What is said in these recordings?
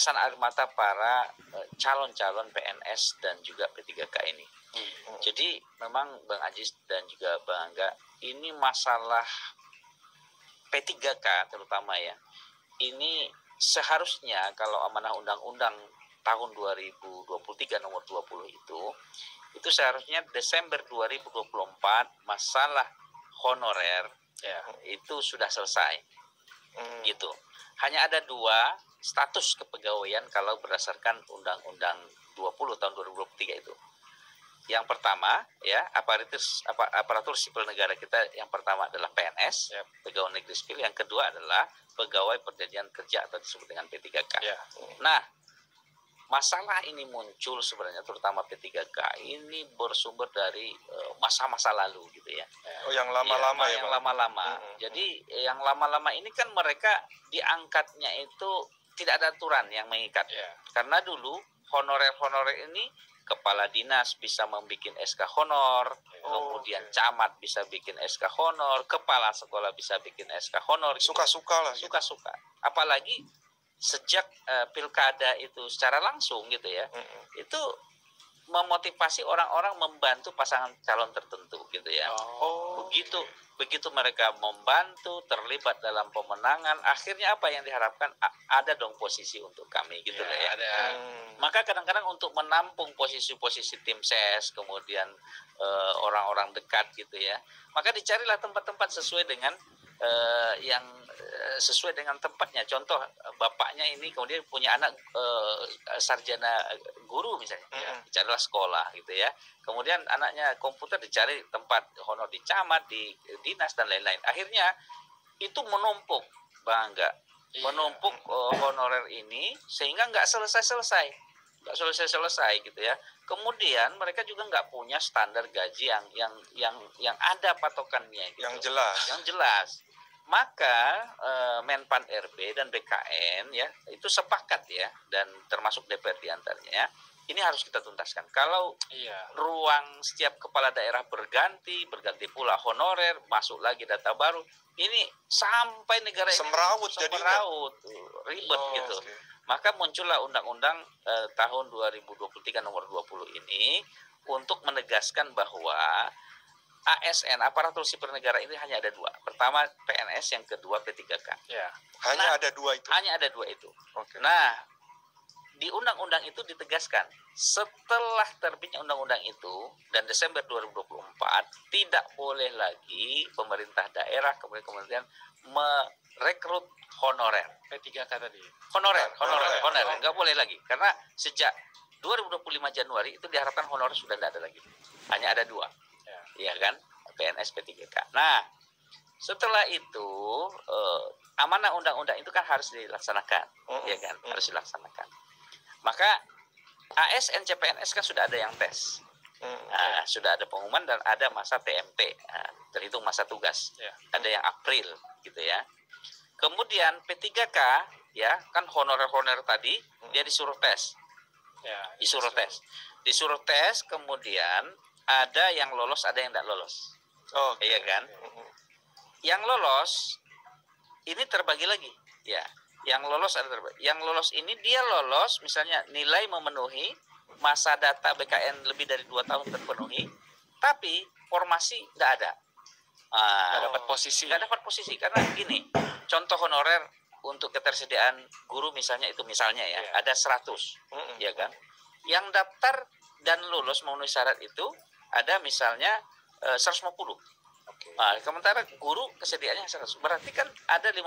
tetesan air mata para calon-calon PNS dan juga P3K ini. Jadi memang Bang Ajis dan juga Bang Angga, ini masalah P3K terutama ya, ini seharusnya kalau amanah undang-undang tahun 2023 nomor 20 itu seharusnya Desember 2024 masalah honorer ya itu sudah selesai. Gitu. Hanya ada 2 status kepegawaian kalau berdasarkan Undang-Undang 20 tahun 2023 itu. Yang pertama ya aparatur sipil negara kita, yang pertama adalah PNS, pegawai negeri sipil. Yang kedua adalah pegawai perjanjian kerja atau disebut dengan P3K. Nah, masalah ini muncul sebenarnya terutama P3K ini bersumber dari masa-masa lalu gitu ya. Oh, yang lama-lama ya. Yang lama-lama. Jadi yang lama-lama ini kan mereka diangkatnya itu tidak ada aturan yang mengikat. Karena dulu honorer-honorer ini kepala dinas bisa membuat SK honor, kemudian camat bisa bikin SK honor, kepala sekolah bisa bikin SK honor. Suka-suka lah. Suka-suka. Apalagi sejak pilkada itu secara langsung gitu ya, itu memotivasi orang-orang membantu pasangan calon tertentu gitu ya. Begitu mereka membantu, terlibat dalam pemenangan, akhirnya apa yang diharapkan? Ada dong posisi untuk kami gitu ya. Ada. Maka kadang-kadang untuk menampung posisi-posisi tim ses, kemudian orang-orang dekat gitu ya, maka dicarilah tempat-tempat sesuai dengan yang sesuai dengan tempatnya. Contoh, bapaknya ini kemudian punya anak sarjana guru misalnya, dicarilah sekolah gitu ya. Kemudian anaknya komputer, dicari tempat honor di camat, di dinas dan lain-lain. Akhirnya itu menumpuk, Bang, menumpuk honorer ini sehingga nggak selesai gitu ya. Kemudian mereka juga nggak punya standar gaji yang ada patokannya gitu. Yang jelas. Maka Menpan RB dan BKN ya itu sepakat ya, dan termasuk DPR diantaranya, ini harus kita tuntaskan. Kalau ruang setiap kepala daerah berganti pula honorer, masuk lagi data baru, ini sampai negara ini semeraut ribet gitu. Maka muncullah Undang-Undang tahun 2023 nomor 20 ini untuk menegaskan bahwa ASN, aparatur sipil negara ini hanya ada 2. Pertama PNS, yang kedua P3K. Hanya ada 2 itu. Hanya ada 2 itu. Nah, di undang-undang itu ditegaskan setelah terbitnya undang-undang itu dan Desember 2024 tidak boleh lagi pemerintah daerah kemudian merekrut honorer. P3K tadi. Honorer, nggak boleh lagi, karena sejak 2025 Januari itu diharapkan honorer sudah tidak ada lagi. Hanya ada 2. Iya kan, PNS P3K. Nah, setelah itu amanah undang-undang itu kan harus dilaksanakan, ya kan, harus dilaksanakan. Maka ASN CPNS kan sudah ada yang tes, sudah ada pengumuman dan ada masa TMT, terhitung masa tugas, ada yang April gitu ya. Kemudian P3K ya kan honorer tadi dia disuruh tes, disuruh tes, kemudian ada yang lolos, ada yang tidak lolos. Iya kan? Yang lolos ini terbagi lagi, ya. Yang lolos ada terbagi. Yang lolos ini dia lolos misalnya nilai memenuhi masa data BKN lebih dari 2 tahun terpenuhi, tapi formasi tidak ada. Nggak dapat posisi. Nggak dapat posisi karena gini. Contoh honorer untuk ketersediaan guru misalnya ya, ada 100, ya kan? Yang daftar dan lulus memenuhi syarat itu ada misalnya 150. Nah, sementara guru kesediaannya 100. Berarti kan ada 50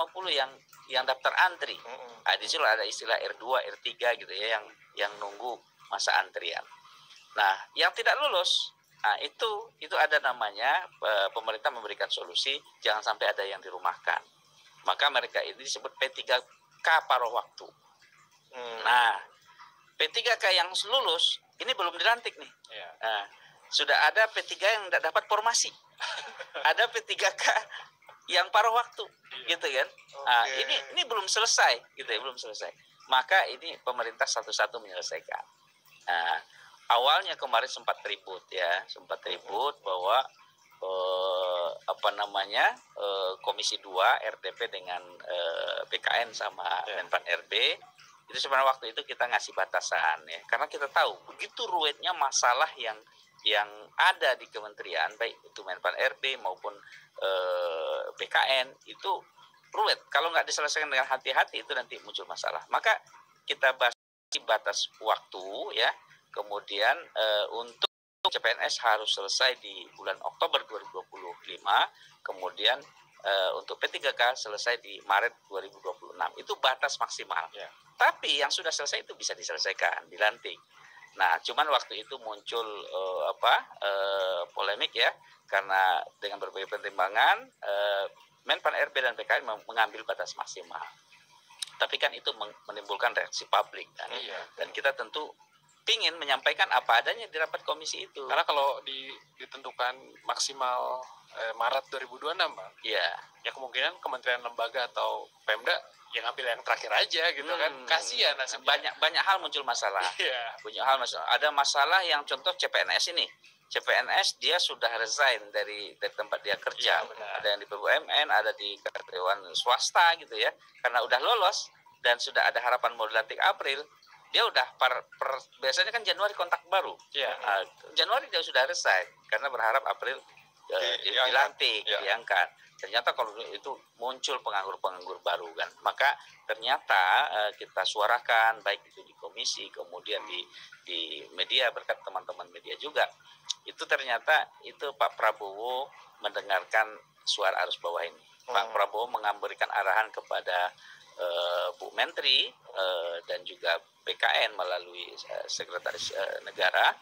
yang daftar antri. Nah, di situ ada istilah R2, R3 gitu ya, yang nunggu masa antrian. Nah, yang tidak lulus, nah itu ada namanya pemerintah memberikan solusi jangan sampai ada yang dirumahkan. Maka mereka ini disebut P3K paruh waktu. Nah, P3K yang lulus ini belum dilantik nih. Nah, sudah ada P3 yang tidak dapat formasi. Ada P3K yang paruh waktu, gitu kan? Nah, ini belum selesai, gitu ya, belum selesai. Maka ini pemerintah satu-satu menyelesaikan. Nah, awalnya kemarin sempat ribut bahwa Komisi 2 RDP dengan BKN sama Menpan RB Itu sebenarnya waktu itu kita ngasih batasan ya, karena kita tahu begitu ruwetnya masalah yang ada di kementerian, baik itu Menpan RB maupun BKN, itu ruwet. Kalau nggak diselesaikan dengan hati-hati itu nanti muncul masalah. Maka kita bahas batas waktu ya, kemudian untuk CPNS harus selesai di bulan Oktober 2025, kemudian untuk P3K selesai di Maret 2026. Itu batas maksimal. Ya. Tapi yang sudah selesai itu bisa diselesaikan, dilantik. Nah, cuman waktu itu muncul polemik ya, karena dengan berbagai pertimbangan Menpan RB dan BKN mengambil batas maksimal. Tapi kan itu menimbulkan reaksi publik kan. Iya. Dan kita tentu ingin menyampaikan apa adanya di rapat komisi itu. Karena kalau ditentukan maksimal Maret 2026, Bang. Iya. Ya kemungkinan kementerian lembaga atau Pemda yang ngambil yang terakhir aja gitu kan. Kasihan nasibnya. Banyak hal muncul masalah. Iya. Banyak hal masalah. Ada masalah yang contoh CPNS ini. CPNS dia sudah resign dari tempat dia kerja. Ya, ada yang di BUMN, ada di karyawan swasta gitu ya. Karena udah lolos dan sudah ada harapan mau dilantik April, dia udah biasanya kan Januari kontak baru. Ya. Januari dia sudah resign karena berharap April dilantik, diangkat. Ternyata kalau itu muncul penganggur-penganggur baru kan, maka ternyata kita suarakan baik itu di komisi, kemudian di media berkat teman-teman media juga. Itu ternyata itu Pak Prabowo mendengarkan suara arus bawah ini. Pak Prabowo memberikan arahan kepada Bu Menteri dan juga BKN melalui Sekretaris Negara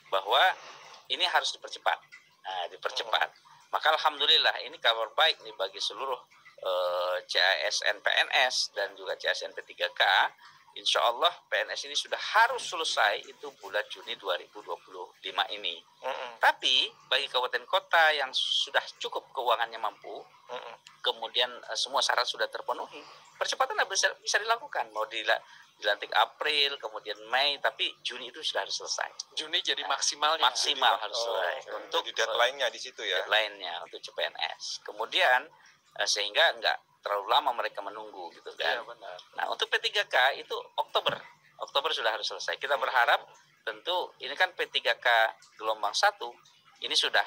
bahwa ini harus dipercepat. Dipercepat. Maka alhamdulillah ini kabar baik nih bagi seluruh CASN PNS dan juga CASN P3K. Insya Allah PNS ini sudah harus selesai itu bulan Juni 2025 ini. Tapi bagi kabupaten kota yang sudah cukup keuangannya mampu, kemudian semua syarat sudah terpenuhi, percepatan bisa dilakukan. Mau dilantik April, kemudian Mei, tapi Juni itu sudah harus selesai. Juni jadi maksimal harus selesai. Untuk deadline-nya di situ ya. Deadline-nya untuk CPNS. Kemudian sehingga enggak terlalu lama mereka menunggu gitu kan. Iya, benar. Nah, untuk P3K itu Oktober sudah harus selesai. Kita berharap tentu ini kan P3K gelombang 1 ini sudah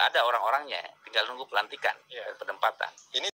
ada orang-orangnya, tinggal nunggu pelantikan dan penempatan. Ini